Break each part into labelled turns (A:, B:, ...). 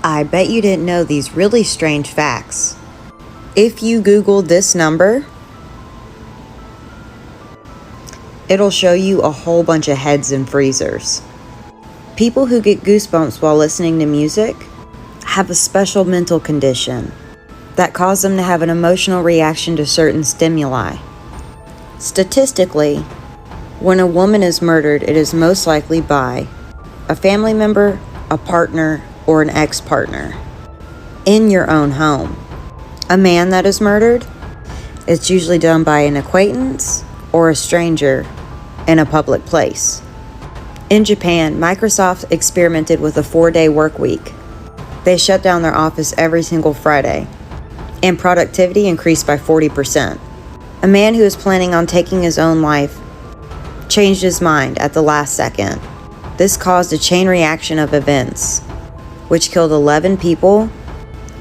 A: I bet you didn't know these really strange facts. If you Google this number, it'll show you a whole bunch of heads in freezers. People who get goosebumps while listening to music have a special mental condition that causes them to have an emotional reaction to certain stimuli. Statistically, when a woman is murdered, it is most likely by a family member, a partner, or an ex-partner in your own home. A man that is murdered, it's usually done by an acquaintance or a stranger in a public place. In Japan, Microsoft experimented with a 4-day work week. They shut down their office every single Friday, and productivity increased by 40%. A man who was planning on taking his own life changed his mind at the last second. This caused a chain reaction of events, which killed 11 people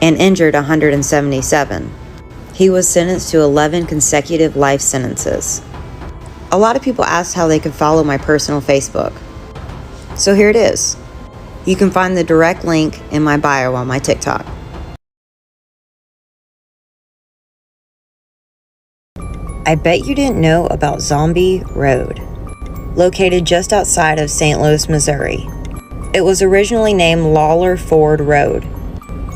A: and injured 177. He was sentenced to 11 consecutive life sentences. A lot of people asked how they could follow my personal Facebook. So here it is. You can find the direct link in my bio on my TikTok. I bet you didn't know about Zombie Road, located just outside of St. Louis, Missouri. It was originally named Lawler Ford Road,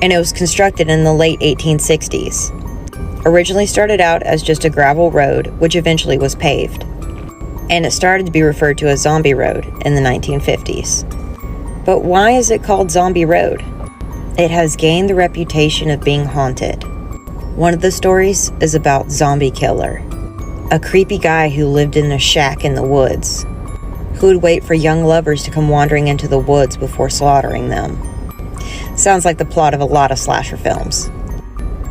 A: and it was constructed in the late 1860s. Originally started out as just a gravel road, which eventually was paved, and it started to be referred to as Zombie Road in the 1950s. But why is it called Zombie Road? It has gained the reputation of being haunted. One of the stories is about Zombie Killer, a creepy guy who lived in a shack in the woods, who would wait for young lovers to come wandering into the woods before slaughtering them. Sounds like the plot of a lot of slasher films.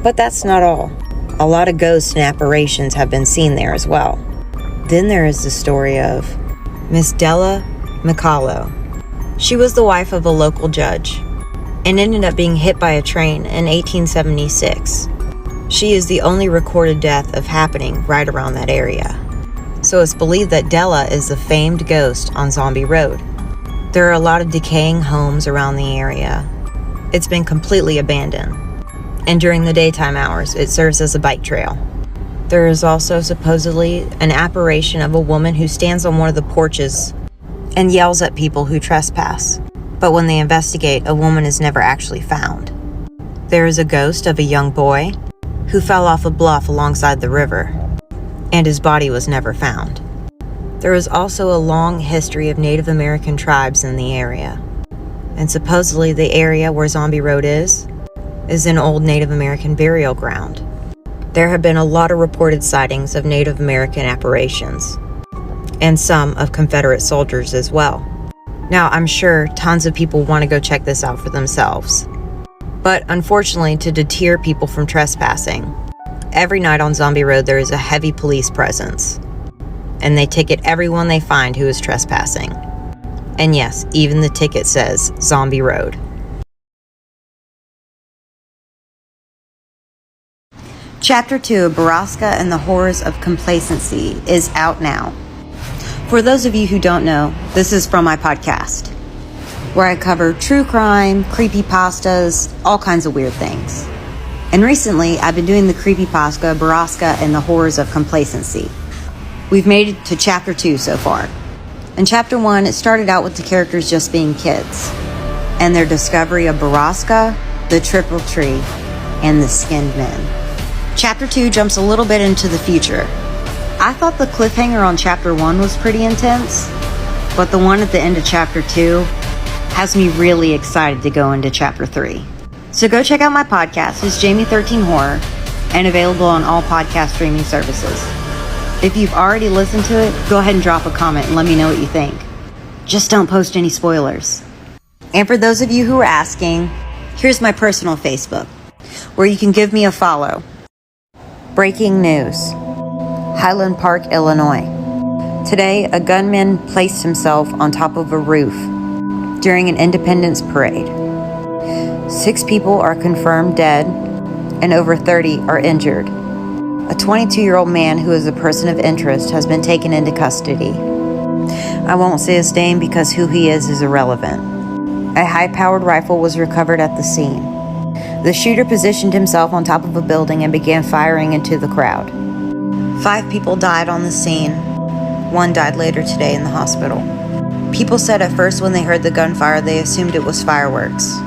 A: But that's not all. A lot of ghosts and apparitions have been seen there as well. Then there is the story of Miss Della McCallow. She was the wife of a local judge and ended up being hit by a train in 1876. She is the only recorded death of happening right around that area. So it's believed that Della is the famed ghost on Zombie Road. There are a lot of decaying homes around the area. It's been completely abandoned, and during the daytime hours, it serves as a bike trail. There is also supposedly an apparition of a woman who stands on one of the porches and yells at people who trespass. But when they investigate, a woman is never actually found. There is a ghost of a young boy who fell off a bluff alongside the river, and his body was never found. There is also a long history of Native American tribes in the area, and supposedly the area where Zombie Road is an old Native American burial ground. There have been a lot of reported sightings of Native American apparitions, and some of Confederate soldiers as well. Now, I'm sure tons of people want to go check this out for themselves, but unfortunately, to deter people from trespassing, every night on Zombie Road there is a heavy police presence, and they ticket everyone they find who is trespassing. And yes, even the ticket says Zombie Road. Chapter 2 of Baraska and the Horrors of Complacency is out now. For those of you who don't know, this is from my podcast, where I cover true crime, creepypastas, all kinds of weird things. And recently, I've been doing the creepypasta, Baraska and the Horrors of Complacency. We've made it to Chapter 2 so far. In Chapter 1, it started out with the characters just being kids, and their discovery of Baraska, the Triple Tree, and the Skinned Men. Chapter 2 jumps a little bit into the future. I thought the cliffhanger on Chapter 1 was pretty intense, but the one at the end of Chapter 2 has me really excited to go into Chapter 3. So go check out my podcast. It's Jamie13 Horror, and available on all podcast streaming services. If you've already listened to it, go ahead and drop a comment and let me know what you think. Just don't post any spoilers. And for those of you who are asking, here's my personal Facebook, where you can give me a follow. Breaking news. Highland Park, Illinois. Today, a gunman placed himself on top of a roof during an Independence Parade. 6 people are confirmed dead, and over 30 are injured. A 22-year-old man who is a person of interest has been taken into custody. I won't say his name because who he is irrelevant. A high-powered rifle was recovered at the scene. The shooter positioned himself on top of a building and began firing into the crowd. 5 people died on the scene. 1 died later today in the hospital. People said at first when they heard the gunfire, they assumed it was fireworks.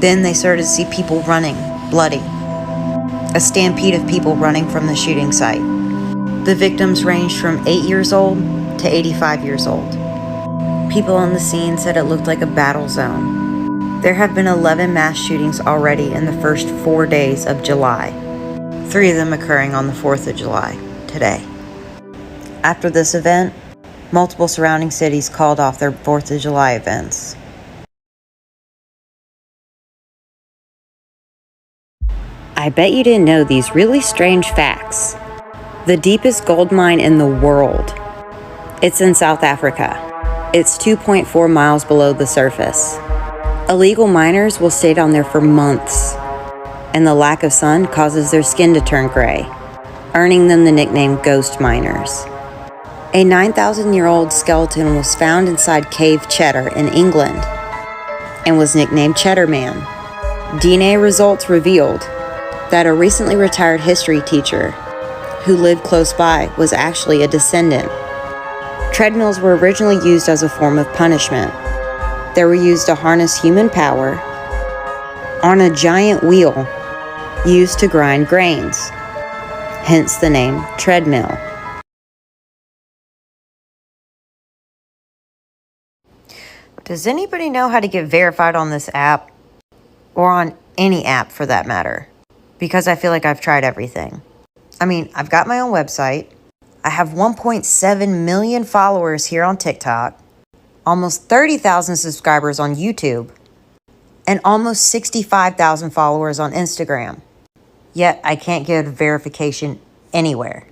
A: Then they started to see people running, bloody. A stampede of people running from the shooting site. The victims ranged from 8 years old to 85 years old. People on the scene said it looked like a battle zone. There have been 11 mass shootings already in the first 4 days of July, 3 of them occurring on the 4th of July, today. After this event, multiple surrounding cities called off their 4th of July events. I bet you didn't know these really strange facts. The deepest gold mine in the world. It's in South Africa. It's 2.4 miles below the surface. Illegal miners will stay down there for months, and the lack of sun causes their skin to turn gray, earning them the nickname ghost miners. A 9,000-year-old skeleton was found inside Cave Cheddar in England and was nicknamed Cheddar Man. DNA results revealed that a recently retired history teacher who lived close by was actually a descendant. Treadmills were originally used as a form of punishment. They were used to harness human power on a giant wheel used to grind grains, hence the name treadmill. Does anybody know how to get verified on this app? Or on any app for that matter? Because I feel like I've tried everything. I mean, I've got my own website. I have 1.7 million followers here on TikTok, almost 30,000 subscribers on YouTube, and almost 65,000 followers on Instagram. Yet I can't get verification anywhere.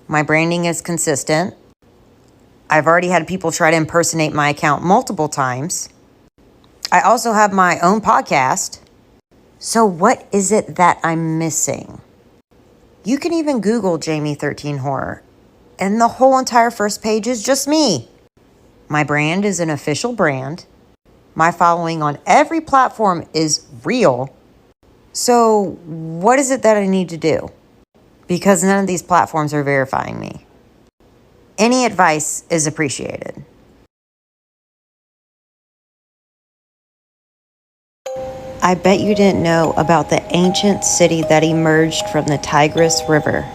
A: My branding is consistent. I've already had people try to impersonate my account multiple times. I also have my own podcast. So what is it that I'm missing? You can even Google Jamie 13 Horror, and the whole entire first page is just me. My brand is an official brand. My following on every platform is real. So what is it that I need to do? Because none of these platforms are verifying me. Any advice is appreciated. I bet you didn't know about the ancient city that emerged from the Tigris River.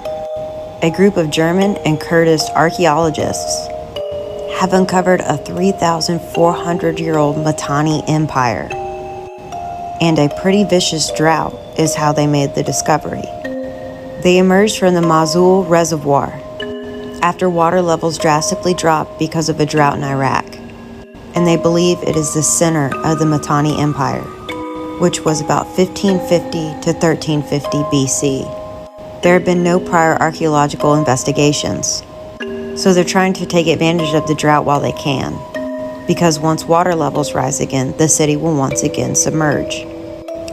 A: A group of German and Kurdish archaeologists have uncovered a 3,400-year-old Mitanni empire. And a pretty vicious drought is how they made the discovery. They emerged from the Mosul Reservoir after water levels drastically dropped because of a drought in Iraq. And they believe it is the center of the Mitanni Empire, which was about 1550 to 1350 BC. There have been no prior archaeological investigations, so they're trying to take advantage of the drought while they can, because once water levels rise again, the city will once again submerge.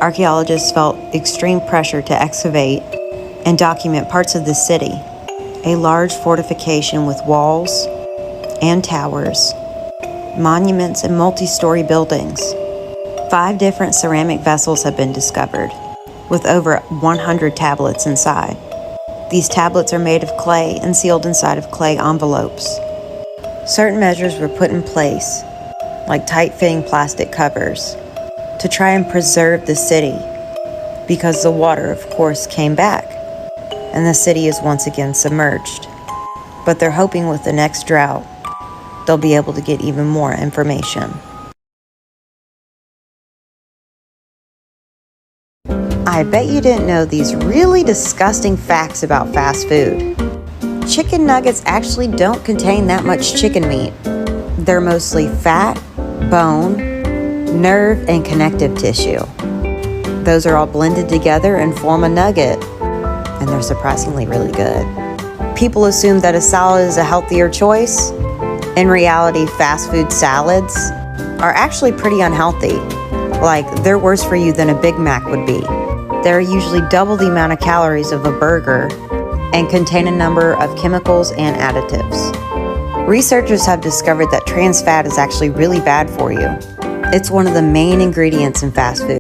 A: Archaeologists felt extreme pressure to excavate and document parts of the city, a large fortification with walls and towers, monuments and multi-story buildings. 5 different ceramic vessels have been discovered, with over 100 tablets inside. These tablets are made of clay and sealed inside of clay envelopes. Certain measures were put in place, like tight-fitting plastic covers, to try and preserve the city, because the water, of course, came back, and the city is once again submerged. But they're hoping with the next drought, they'll be able to get even more information. I bet you didn't know these really disgusting facts about fast food. Chicken nuggets actually don't contain that much chicken meat. They're mostly fat, bone, nerve, and connective tissue. Those are all blended together and form a nugget, and they're surprisingly really good. People assume that a salad is a healthier choice. In reality, fast food salads are actually pretty unhealthy. Like, they're worse for you than a Big Mac would be. They're usually double the amount of calories of a burger and contain a number of chemicals and additives. Researchers have discovered that trans fat is actually really bad for you. It's one of the main ingredients in fast food.